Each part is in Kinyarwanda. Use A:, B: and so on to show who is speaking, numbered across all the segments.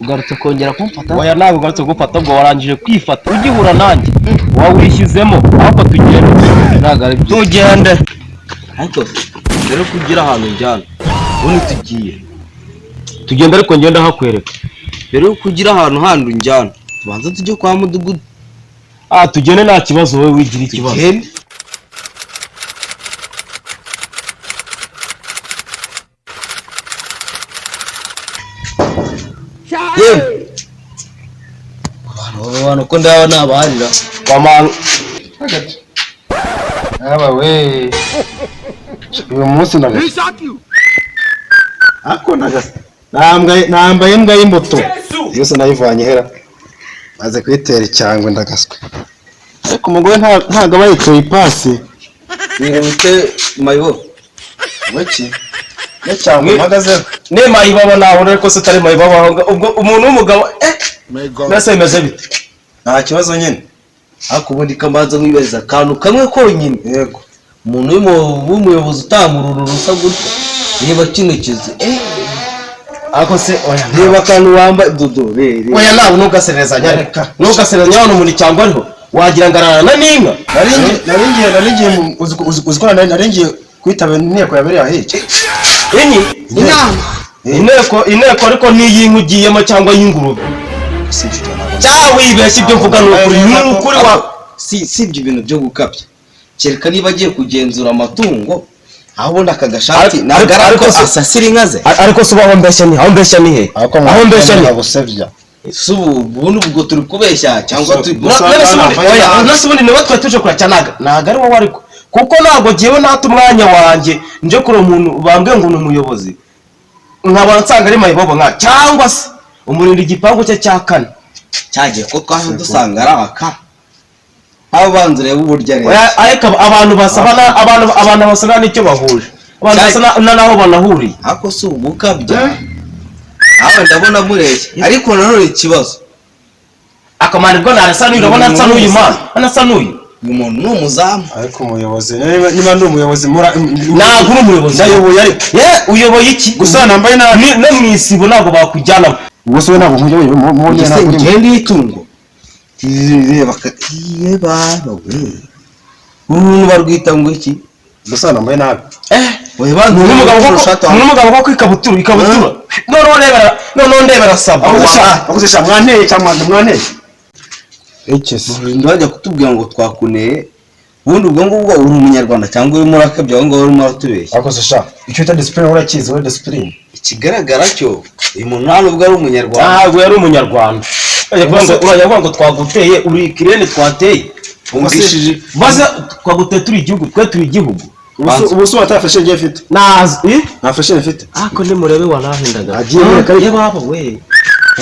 A: ugarutse kongera kumfata
B: oya ntabwo ugarutse gufata ngo warangije kwifata ugihura nanjye wowe urishyizemo ahubwo tugende ariko mbere yo kugira ahantu njyana ubundi tugenda ariko ngenda hakwereka mbere yo kugira ahantu handi njyana tubanza tujye kwa mudugudu tugende nta kibazo wowe wigira ikibazo abantu ko ndaba nabarira kwamana
C: aba we uyu munsi ako nambaye imbwa y'imbuto yose nayivanye hera maze kwitera icyangwe ndagaswe ariko umugore ntago bayitoye ipasi
B: nihute mayibo
C: weki cyangwa mpagaze
B: ne mayibaba naho ariko se tari mayibaba ubwo umuntu w'umugabo nase imeze bite
C: nta kibazo nyine
B: ariko ubundi kamanza mwibeza kantu kamwe konyine
C: yego
B: umuntu w'umuyobozi utamururu rusa gutya niba kinukize ako se oya niba kantu wamba dodo
C: oya nawe nugasereza nyareka
B: nugasereza nyano muri cyangwa ariho wagira ngarana n'inka
C: naringiye uzikora naringiye kwitaba inteko yabereye ahiki
B: inteko ariko n'iyinka ugiyemo cyangwa y'ingurube cyangwa wibeshye ibyo mvuga ni ukuri si ibyo ibintu byo gukabya kereka niba agiye kugenzura amatungo aho ubundi aka gashati ntabwo asasira inka ze ariko se aho mbeshya ni he aho mbeshya ni
C: gusebya
B: ubundi ubwo turi kubeshya cyangwa turi nase ubundi niba twari tuje kuracya ntabwo ari wowe ariko kuko ntabwo ngewe nata umwanya wanjye nje kuri umuntu bambwiye ngo ni umuyobozi nkaba nsanga ari mayibobo nka cyangwa se umurinda igipangu cye cya kane cyagiye ko twaje dusanga ari aka abo banze reba uburyo rero ariko abantu basabana abantu basana nicyo bahuje abantu basana naho banahuriye ako si ubukabya aho ndabona mureshye ariko nanone ikibazo akamana bwo narasanuye urabona nsanuye imana anasanuye umuntu n'umuzamu
C: ariko umuyobozi niba ndi umuyobozi
B: ntabwo uri umuyobozi
C: ndayoboye ariko
B: uyoboye iki
C: gusa nambaye no
B: mwisibo ntabwo bakujyana
C: ubwo se ntabwo nkuyoboye
B: mu ngende y'itungo reba umuntu barwita ngo iki
C: gusa nambaye nabi
B: umugabo ko ikabutura noneho ndebera saba
C: akuzesha mwanteye cyangwa mwanteye
B: ndajya kutubwira ngo twakuneye ubundi ubwo ngubwo uri umunyarwanda cyangwa uri murakabya aho ngaho uri muratubeshya
C: akuzesha icyo ta discipline urakizi we discipline
B: ikigaragara cyo uyu muntu nta nubwo ari umunyarwanda ntabwo yari umunyarwanda urajya ngo twaguteye uri kirene twateye umvishije baza twaguteye turi igihugu twe turi igihugu
C: ubu so watafashe ngiye mfite nafashe mfite
B: ako ni murebe wanahindaga
C: agiye muri kare
B: baba we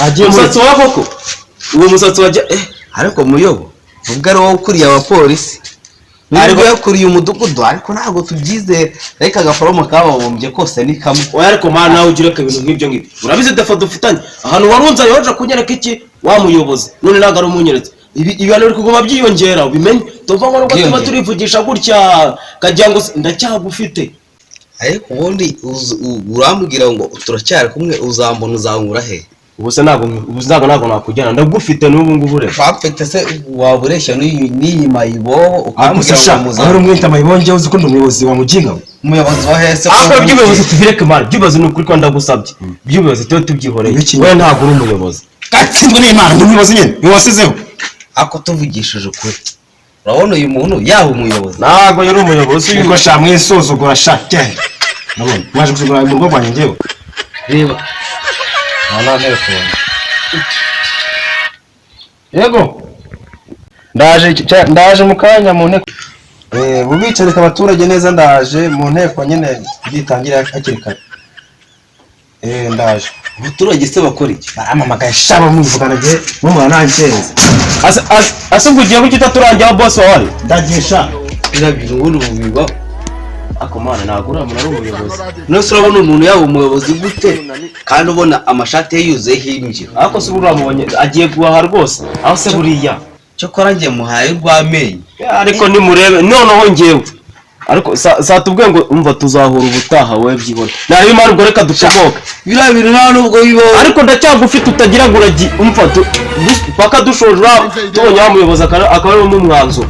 B: agiye musatsi wako ko uwo musatsi wajya ariko muyobo ubwo ari wowe ukuriye abapolisi ariko yakuriye umudugudu ariko ntabwo tubyizere reka agaforomo kababumbye kose ni kamwe oya ariko mana nawe ugire ka ibintu nk'ibyo ngibyo urabizi defa dufitanye ahantu warunza yoje kunyereka iki wa muyobozi none ntabwo ari umunyeretse ibintu biri kuguma byiyongera ubimenye tuva ngo nubwo tuba turivugisha gutya kagira ngo ndacyagufite ariko ubundi urambwira ngo turacyari kumwe uzambona uzangura he ubuse ntabwo nakujyana ndagufite n'ubu ngubu rero bafite se wabureshya n'iyi mayibobo
C: ukambwira ngo muzahora umwita mayibobo njye uzi ko ndi umuyobozi wa muginga
B: umuyobozi wa hese ako by'ubuyobozi tuvireke mara by'ubuyobozi ni ukuri ko ndagusabye by'ubuyobozi tuba tubyihoreye we ntabwo uri umuyobozi
C: gatsinzwe n'Imana ndi umuyobozi nyine niwasizeho
B: ako tuvugishije ukuri urabona uyu muntu yaba umuyobozi
C: ntabwo yari umuyobozi yuko sha mwisuzugura sha cyane nabone mwaje kuzugura mu rugo rwanjye ngewe
B: reba
C: ana telefone yego ndaje mu kanya mu nteko bubicarika abaturage neza ndaje mu nteko nyine bitangira hakiri kare ndaje
B: abaturage se bakora iki
C: baramamagaye shaba mwivugana gihe mumura nancyeze
B: asubugiye ko kitaturangira boss wawe
C: ndagisha
B: birabiri ubundi bubiba akomana nagura umuntu ari umuyobozi nose urabona umuntu yaba umuyobozi gute kandi ubona amashati ye yuzuye hinjira ariko se uramubonye agiye guhaha rwose aho se buriya cyo kora ngiye muhaye rwamenye ariko nimurebe noneho ngewe
A: ariko satubwiye ngo umva tuzahura ubutaha we byibona nayo impamvu ngo reka dukomoke
B: biriya bintu nta nubwo bibaho
A: ariko ndacyagufite utagira ngo uragi umva paka dushoje tubonye umuyobozi akaba ari n'umwanzuro